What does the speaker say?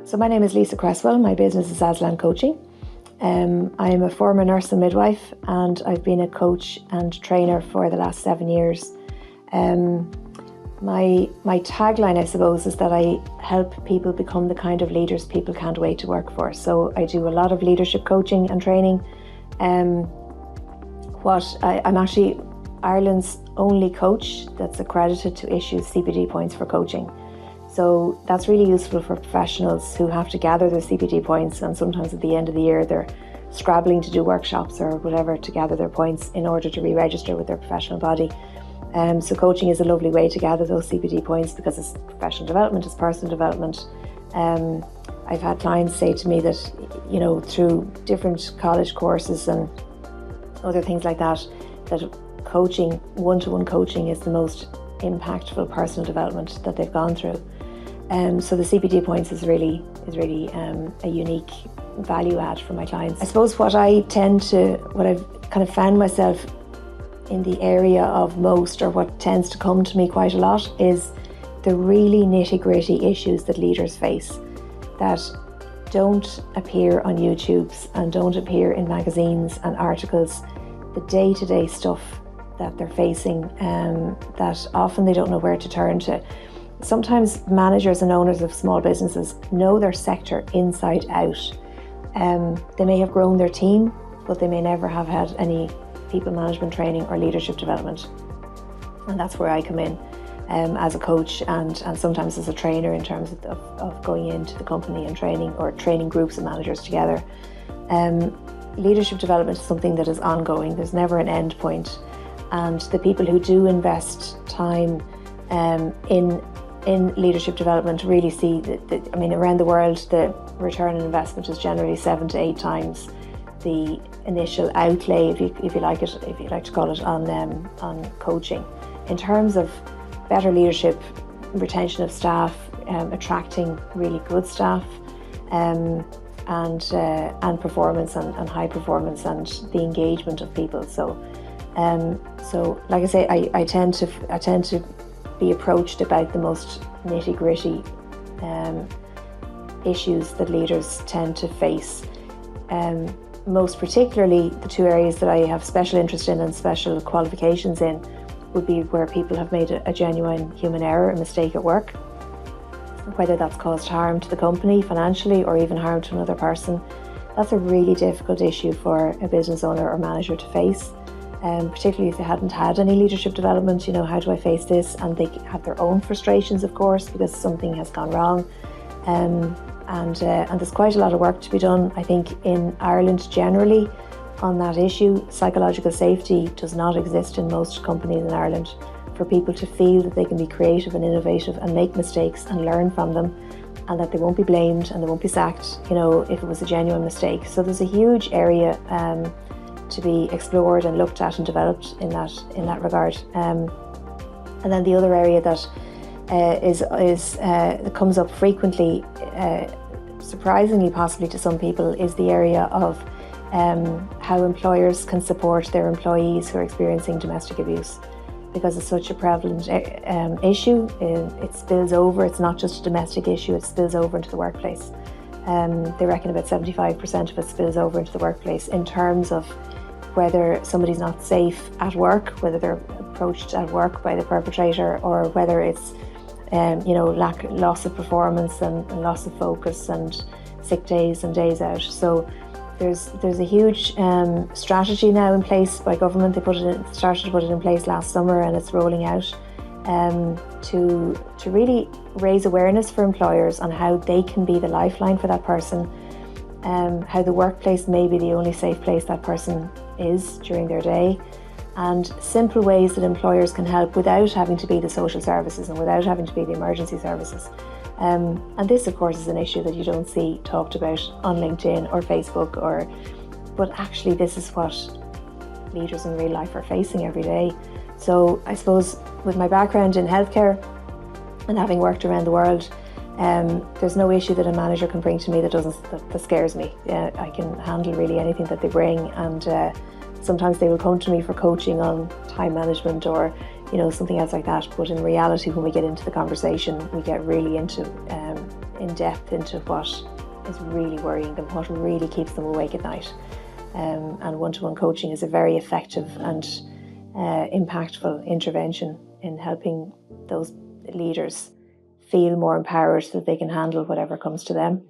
So my name is Lisa Cresswell. My business is Aslan Coaching. I'm a former nurse and midwife, and I've been a coach and trainer for the last 7 years. My tagline, I suppose, is that I help people become the kind of leaders people can't wait to work for. So I do a lot of leadership coaching and training. I'm actually Ireland's only coach that's accredited to issue CPD points for coaching. So that's really useful for professionals who have to gather their CPD points, and sometimes at the end of the year they're scrabbling to do workshops or whatever to gather their points in order to re-register with their professional body. So coaching is a lovely way to gather those CPD points because it's professional development, it's personal development. I've had clients say to me that, through different college courses and other things like that, that coaching, one-to-one coaching is the most impactful personal development that they've gone through. So the CPD points is really a unique value add for my clients. I suppose what I've kind of found myself in the area of most, or what tends to come to me quite a lot, is the really nitty-gritty issues that leaders face that don't appear on YouTubes and don't appear in magazines and articles. The day-to-day stuff that they're facing, that often they don't know where to turn to. Sometimes managers and owners of small businesses know their sector inside out. They may have grown their team, but they may never have had any people management training or leadership development. And that's where I come in as a coach and sometimes as a trainer in terms of going into the company and training groups of managers together. Leadership development is something that is ongoing. There's never an end point. And the people who do invest time in leadership development really see around the world, the return on investment is generally 7 to 8 times the initial outlay, if you like to call it, on coaching. In terms of better leadership, retention of staff, attracting really good staff, and performance and high performance and the engagement of people. So like I say, I tend to be approached about the most nitty-gritty issues that leaders tend to face. Most particularly, the 2 areas that I have special interest in and special qualifications in would be where people have made a genuine human error, a mistake at work, whether that's caused harm to the company financially or even harm to another person. That's a really difficult issue for a business owner or manager to face. Particularly if they hadn't had any leadership development, how do I face this? And they have their own frustrations, of course, because something has gone wrong. And there's quite a lot of work to be done, I think, in Ireland generally on that issue. Psychological safety does not exist in most companies in Ireland for people to feel that they can be creative and innovative and make mistakes and learn from them, and that they won't be blamed and they won't be sacked, if it was a genuine mistake. So there's a huge area to be explored and looked at and developed in that regard. And then the other area that that comes up frequently, surprisingly possibly to some people, is the area of how employers can support their employees who are experiencing domestic abuse. Because it's such a prevalent issue, it spills over. It's not just a domestic issue, it spills over into the workplace. They reckon about 75% of it spills over into the workplace in terms of whether somebody's not safe at work, whether they're approached at work by the perpetrator, or whether it's loss of performance and loss of focus and sick days and days out. So there's a huge strategy now in place by government. They started to put it in place last summer, and it's rolling out to really raise awareness for employers on how they can be the lifeline for that person, how the workplace may be the only safe place that person is during their day, and simple ways that employers can help without having to be the social services and without having to be the emergency services. And this, of course, is an issue that you don't see talked about on LinkedIn or Facebook, but actually this is what leaders in real life are facing every day. So I suppose with my background in healthcare and having worked around the world, there's no issue that a manager can bring to me that scares me. I can handle really anything that they bring, and sometimes they will come to me for coaching on time management or something else like that. But in reality, when we get into the conversation, we get really into in depth into what is really worrying them, what really keeps them awake at night. And one-to-one coaching is a very effective and impactful intervention in helping those leaders feel more empowered so that they can handle whatever comes to them.